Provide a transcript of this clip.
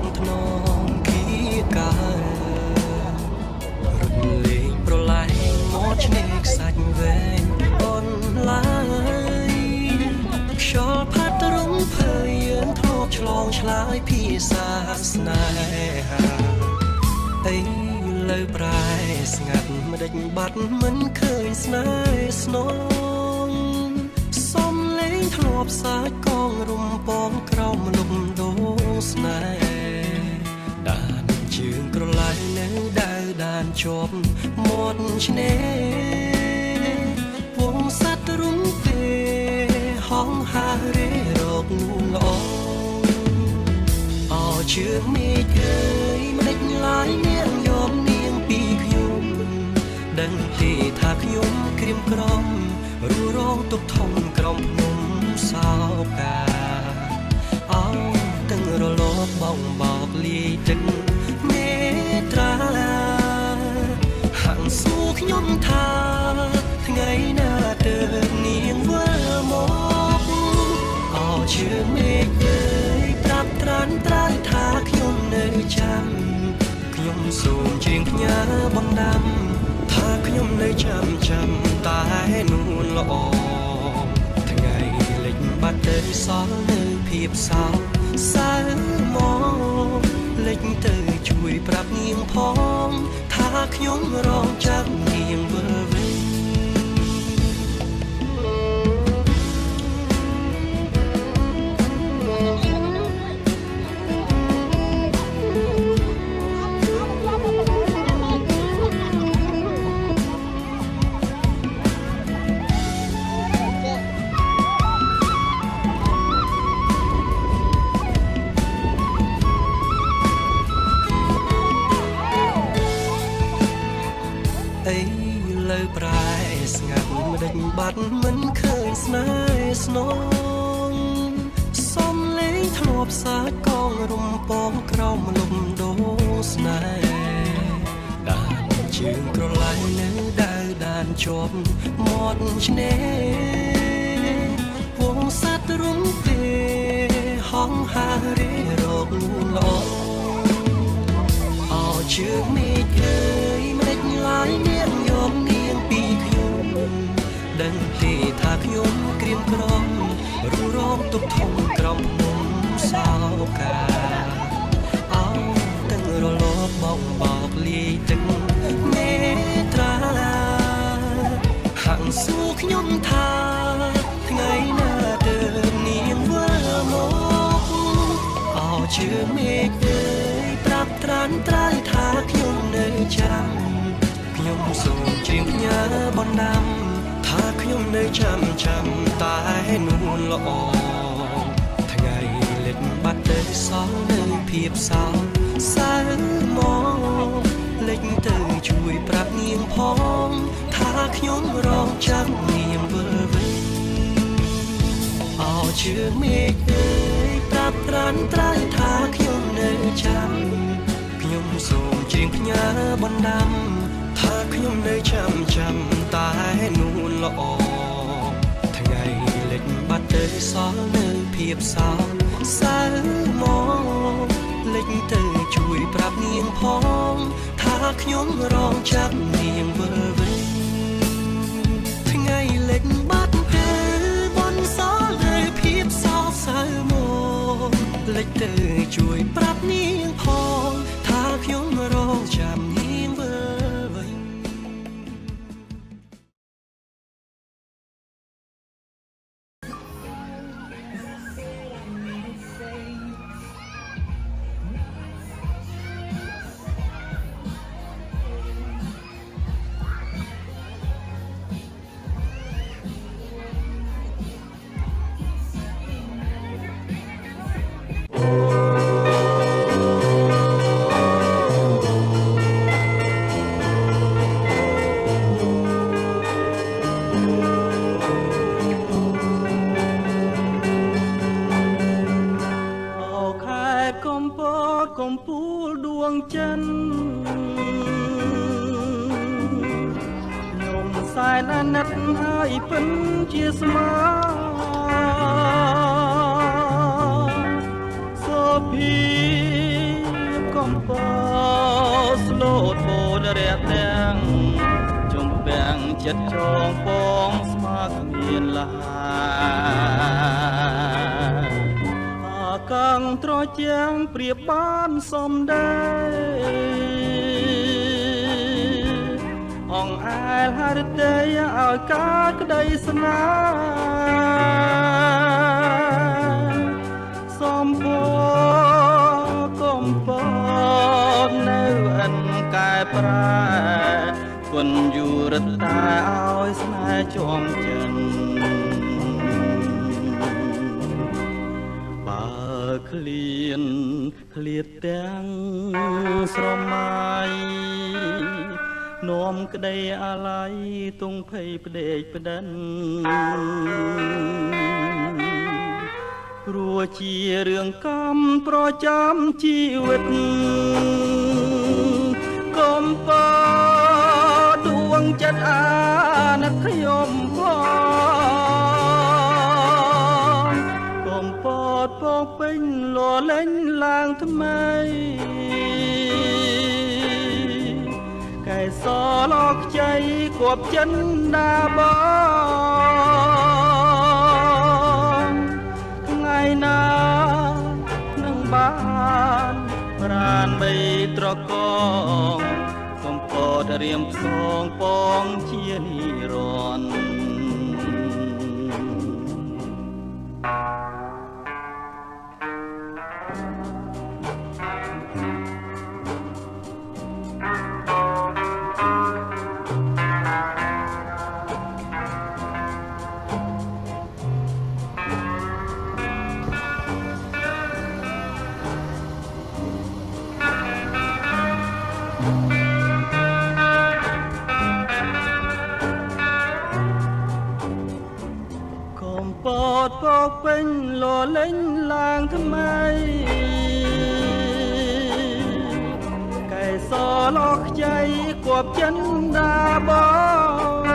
ងថ្នមគីការត់លេងប្រឡែងមកឆ្នេរខ្សាច់វែងអូនឡើយខ្យល់ផាត់រំភើយយើងធ្លាប់ឆ្លងឆ្លើយភាសាស្នេហាអីលើប្រែស្ងាត់មិនដេញបាត់មិនឃើញស្នេហ៍ស្នងសំលេងធ្លាប់សាច់កងរំពងក្រោមលំដូងស្នេហ៍ដានជើងក្រឡាយនៅដើរដានជាប់មាត់ឆ្នេរវងសត្វរុំទេហងហារេរកនួនល្អអោជើងមេឃអើយមិនដេញឡាយនាងយំនាងពីខ្ញុំដឹងទេថាខ្ញុំក្រៀមក្រំរួរងទុកធំក្រំភ្នំសោកាអោទាំងរលកបងបោកលាយទឹកមេត្រាហាំងសួរខ្ញុំថាថ្ងៃណាទៅនាងវិលមកអោជើងមេឃអើយប្រាប់ត្រានត្រើយថាខ្ញុំនៅចាំខ្ញុំសូមជ្រៀងផ្ញើបណ្ដាំថាខ្ញុំនៅចាំតែនួនល្អថ្ងៃលិចបាត់ទៅសល់នៅភាពសោកសៅមកលិចទៅជួយប្រាប់នាងផងថាខ្ញុំរងចាំនាងវិលវិញអីលើប្រែស្ងាត់មិនដេញបាត់មិនឃើញស្នេហ៍ស្នងសំលេងធ្លាប់សាច់កងរំពងក្រោមលំដូងស្នេហ៍ដានជើងក្រឡាយនៅដើរដានជាប់មាត់ឆ្នេរវងសត្វរុំទេហងហារេរកនួនល្អអោជើងមេឃអើយមិនដេញឡាយនាងយំនាងពីខ្ញុំដឹងទេថាខ្ញុំក្រៀមក្រំរួរងទុកធំក្រំភ្នំសោកាអោទាំងរលកបងបោកលាយទឹកមេត្រាហាំងសួរខ្ញុំថាថ្ងៃណាទៅនាងវិលមកអោជើងមេឃអើយប្រាប់ត្រានត្រើយថាខ្ញុំនៅចាំខ្ញុំសូមជ្រៀងផ្ញើបណ្ដាំថាខ្ញុំនៅចាំតែនួនល្អថ្ងៃលិចបាត់ទៅសល់នៅភាពសោកសៅមកលិចទៅជួយប្រាប់នាងផងថាខ្ញុំរងចាំនាងវិលវិញអោជើងមេឃអើយប្រាប់ត្រានត្រើយថាខ្ញុំនៅចាំខ្ញុំសូមជ្រៀងផ្ញើបណ្ដាំថាខ្ញុំនៅចាំតែនួនល្អថ្ងៃលិចបាត់ទៅសល់នៅភាពសោកសៅមកលិចទៅជួយប្រាប់នាងផងថាខ្ញុំរងចាំនាងវិលវិញថ្ងៃលិចបាត់ទៅបនសល់នៅភាពសោកសៅមកលិចទៅជួយប្រាប់នាងផងថាខ្ញុំរងចាំនាងវិលវិញ កំពូលដួងចិនខ្ញុំសែនអាណិតហើយពិនជាស្មាសូភី កំពស្លូតបូនរះទាំងជំពាំងចិត្តចងពងស្មាគ្មានលាអាកាំងត្រជាងព្រៀបបានសំដែរអងអែលហរិទេឲ្យការក្តីស្នេហ៍សំពកំពតនៅអិនកែប្រែគុណយូរតែឲ្យស្នេហ៍ជាប់ចិនបើឃ្លៀតទាំងស្រមៃនោមក្តីអាល័យទងភ័យផ្ដេកផ្ដិនព្រោះជារឿងកម្មប្រចាំជីវិតកុំពដួងចិត្តអាណិតខ្ញុំផងកុំពតពកពេញលលេងឡើងថ្មីកែសលកខ្ចីគប់ចិនដាបងថ្ងៃណានឹងបានប្រានបីត្រកងកំពតរៀមផ្សងពងជានិរន្តរ៍ពតពកពេញលលេងឡើងថ្មីកែសលកខ្ចីគប់ចិនដាបង